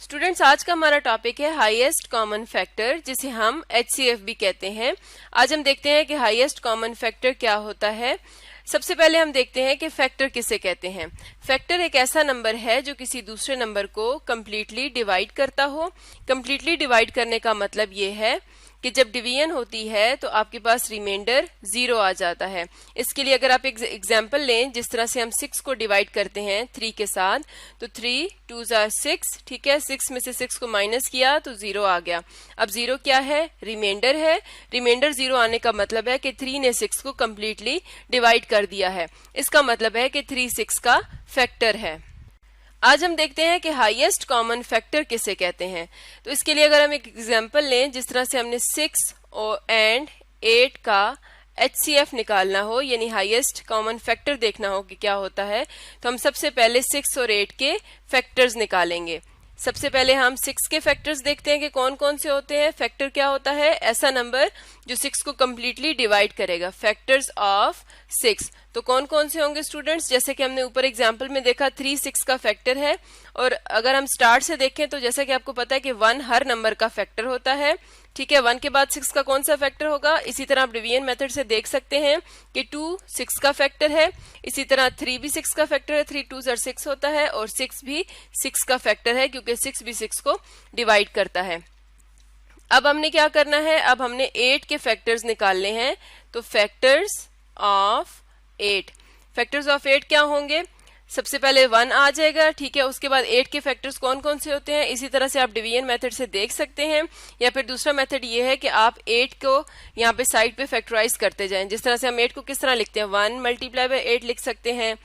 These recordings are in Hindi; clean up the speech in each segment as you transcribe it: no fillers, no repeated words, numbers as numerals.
स्टूडेंट्स, आज का हमारा टॉपिक है हाईएस्ट कॉमन फैक्टर, जिसे हम HCF भी कहते हैं। आज हम देखते हैं कि हाईएस्ट कॉमन फैक्टर क्या होता है। सबसे पहले हम देखते हैं कि फैक्टर किसे कहते हैं। फैक्टर एक ऐसा नंबर है जो किसी दूसरे नंबर को कंप्लीटली डिवाइड करता हो। कंप्लीटली डिवाइड करने का मतलब ये है कि जब डिवीजन होती है तो आपके पास रिमाइंडर 0 आ जाता है। इसके लिए अगर आप एक एग्जांपल लें, जिस तरह से हम 6 को डिवाइड करते हैं 3 के साथ, तो 3 2 जार 6, ठीक है। 6 में से 6 को माइनस किया तो 0 आ गया। अब 0 क्या है? रिमाइंडर है। रिमाइंडर 0 आने का मतलब है कि 3 ने 6 को कंप्लीटली डिवाइड कर दिया है। इसका मतलब है कि 3 6 का फैक्टर है। आज हम देखते हैं कि हाईएस्ट कॉमन फैक्टर किसे कहते हैं। तो इसके लिए अगर हम एक एग्जांपल लें, जिस तरह से हमने 6 एंड 8 का HCF निकालना हो, यानी हाईएस्ट कॉमन फैक्टर देखना हो कि क्या होता है, तो हम सबसे पहले 6 और 8 के फैक्टर्स निकालेंगे। सबसे पहले हम 6 के फैक्टर्स देखते हैं कि कौन कौन से होते हैं। फैक्टर क्या होता है? ऐसा नंबर जो 6 को कंप्लीटली डिवाइड करेगा। फैक्टर्स ऑफ 6 तो कौन कौन से होंगे स्टूडेंट्स? जैसे कि हमने ऊपर एग्जांपल में देखा 3 6 का फैक्टर है। और अगर हम स्टार्ट से देखें तो जैसा कि आपको पता है कि 1 हर नंबर का फैक्टर होता है, ठीक है। 1 के बाद 6 का कौन सा फैक्टर होगा? इसी तरह आप डिवीजन मेथड से देख सकते हैं कि 2 6 का फैक्टर है। इसी तरह 3 भी 6 का फैक्टर है, 3 2 जार 6 होता है, और 6 भी 6 का फैक्टर है क्योंकि 6 भी 6 को डिवाइड करता है। अब हमने क्या करना है? अब हमने 8 के फैक्टर्स निकालने हैं। तो फैक्टर्स ऑफ 8, फैक्टर्स ऑफ 8 क्या होंगे? सबसे पहले 1 आ जाएगा, ठीक है। उसके बाद 8 के फैक्टर्स कौन कौन से होते हैं? इसी तरह से आप डिवीजन मेथड से देख सकते हैं, या फिर दूसरा मेथड ये है कि आप 8 को यहाँ पे साइड पे फैक्टराइज करते जाएं। जिस तरह से हम 8 को किस तरह लिखते हैं? 1 मल्टीप्लाई बाय 8 लिख सकते हैं,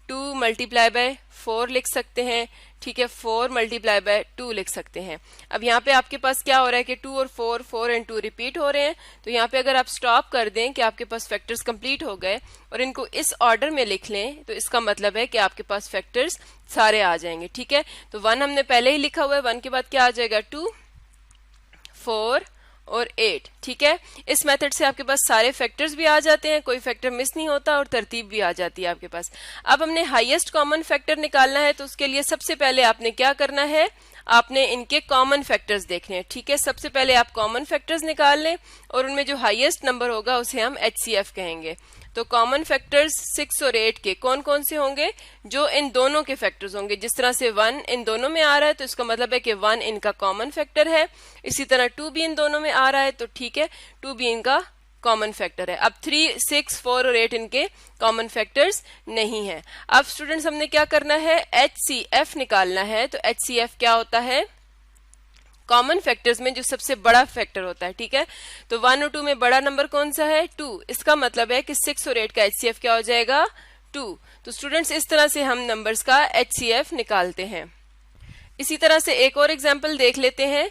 2 मल्टीप्लाई बाय 4 लिख सकते हैं, ठीक है। 4 मल्टीप्लाई बाय 2 लिख सकते हैं। अब यहाँ पे आपके पास क्या हो रहा है कि 2 और 4, 4 एंड 2 रिपीट हो रहे हैं। तो यहाँ पे अगर आप स्टॉप कर दें कि आपके पास फैक्टर्स कंप्लीट हो गए और इनको इस ऑर्डर में लिख लें, तो इसका मतलब है कि आपके पास फैक्टर्स सारे आ जाएंगे, ठीक है। तो 1 हमने पहले ही लिखा हुआ है, 1 के बाद क्या आ जाएगा? 2 4 और 8, ठीक है। इस मेथड से आपके पास सारे फैक्टर्स भी आ जाते हैं, कोई फैक्टर मिस नहीं होता और तरतीब भी आ जाती है आपके पास। अब हमने हाईएस्ट कॉमन फैक्टर निकालना है, तो उसके लिए सबसे पहले आपने क्या करना है? आपने इनके कॉमन फैक्टर्स देखने हैं, ठीक है। सबसे पहले आप कॉमन फैक्टर्स निकाल लें और उनमें जो हाईएस्ट नंबर होगा उसे हम HCF कहेंगे। तो कॉमन फैक्टर्स 6 और 8 के कौन कौन से होंगे? जो इन दोनों के फैक्टर्स होंगे। जिस तरह से 1 इन दोनों में आ रहा है तो इसका मतलब है कि 1 इनका कॉमन फैक्टर है। इसी तरह 2 भी इन दोनों में आ रहा है तो ठीक है, 2 भी इनका कॉमन फैक्टर है। अब 3 6 4 और 8 इनके कॉमन फैक्टर्स नहीं है। अब स्टूडेंट्स हमने क्या करना है? HCF निकालना है। तो HCF क्या होता है? कॉमन फैक्टर्स में जो सबसे बड़ा फैक्टर होता है, ठीक है। तो 1 और 2 में बड़ा नंबर कौन सा है? 2। इसका मतलब है कि 6 और 8 का HCF क्या हो जाएगा? 2। तो स्टूडेंट्स, इस तरह से हम नंबर्स का HCF निकालते हैं। इसी तरह से एक और एग्जांपल देख लेते हैं।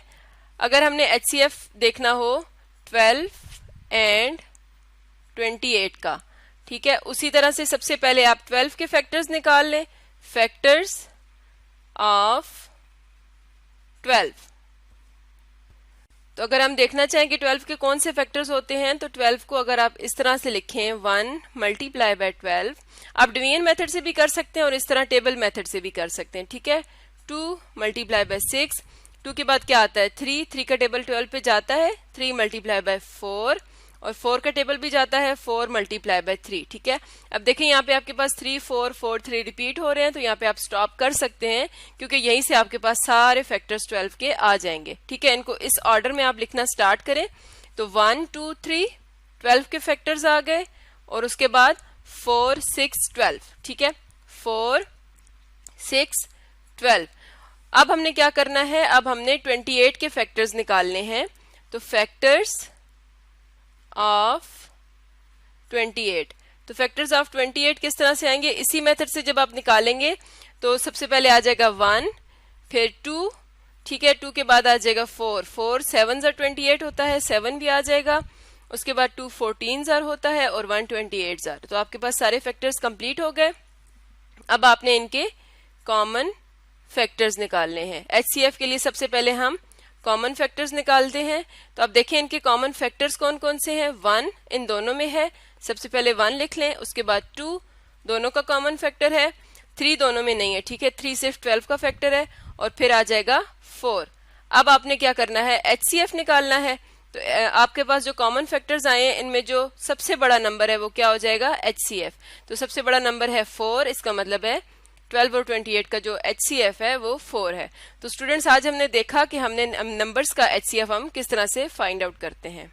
अगर हमने HCF देखना हो 12 एंड 28 का, ठीक है। उसी तरह से सबसे पहले आप 12 के फैक्टर्स निकाल लें। फैक्टर्स ऑफ 12, तो अगर हम देखना चाहें कि 12 के कौन से फैक्टर्स होते हैं, तो 12 को अगर आप इस तरह से लिखें 1 मल्टीप्लाई बाय 12, आप डिवीजन मेथड से भी कर सकते हैं और इस तरह टेबल मेथड से भी कर सकते हैं, ठीक है। 2 मल्टीप्लाई बाय 6, 2 के बाद क्या आता है? 3, 3 का टेबल 12 पे जाता है। 3 मल्टीप्लाई बाय 4, और 4 का टेबल भी जाता है 4 मल्टीप्लाई बाय 3, ठीक है। अब देखिए यहाँ पे आपके पास 3 4 4 3 रिपीट हो रहे हैं, तो यहाँ पे आप स्टॉप कर सकते हैं क्योंकि यहीं से आपके पास सारे फैक्टर्स 12 के आ जाएंगे, ठीक है। इनको इस ऑर्डर में आप लिखना स्टार्ट करें। तो 1 2 3 12 के फैक्टर्स आ गए, और उसके बाद 4 6 12, ठीक है। 4 6 12। अब हमने क्या करना है? अब हमने 28 के फैक्टर्स निकालने हैं। तो फैक्टर्स ऑफ 28, तो फैक्टर्स ऑफ 28 किस तरह से आएंगे? इसी मेथड से जब आप निकालेंगे तो सबसे पहले आ जाएगा 1, फिर 2, ठीक है। 2 के बाद आ जाएगा 4, 4 7 जार 28 होता है, 7 भी आ जाएगा। उसके बाद 2 14 जार होता है और 1 28 जार। तो आपके पास सारे फैक्टर्स कंप्लीट हो गए। अब आपने इनके कॉमन फैक्टर्स निकालने हैं। HCF के लिए सबसे पहले हम कॉमन फैक्टर्स निकालते हैं। तो आप देखें इनके कॉमन फैक्टर्स कौन कौन से हैं। 1 इन दोनों में है, सबसे पहले 1 लिख लें। उसके बाद 2 दोनों का कॉमन फैक्टर है, 3 दोनों में नहीं है, ठीक है। 3 सिर्फ 12 का फैक्टर है और फिर आ जाएगा 4। अब आपने क्या करना है, HCF निकालना है। तो आपके पास जो कॉमन फैक्टर्स आए हैं इनमें जो सबसे बड़ा नंबर है वो क्या हो जाएगा, HCF। तो सबसे बड़ा नंबर है 4, इसका मतलब है 12 और 28 का जो HCF है वो 4 है। तो स्टूडेंट्स आज हमने देखा कि हमने नंबर्स का HCF हम किस तरह से फाइंड आउट करते हैं।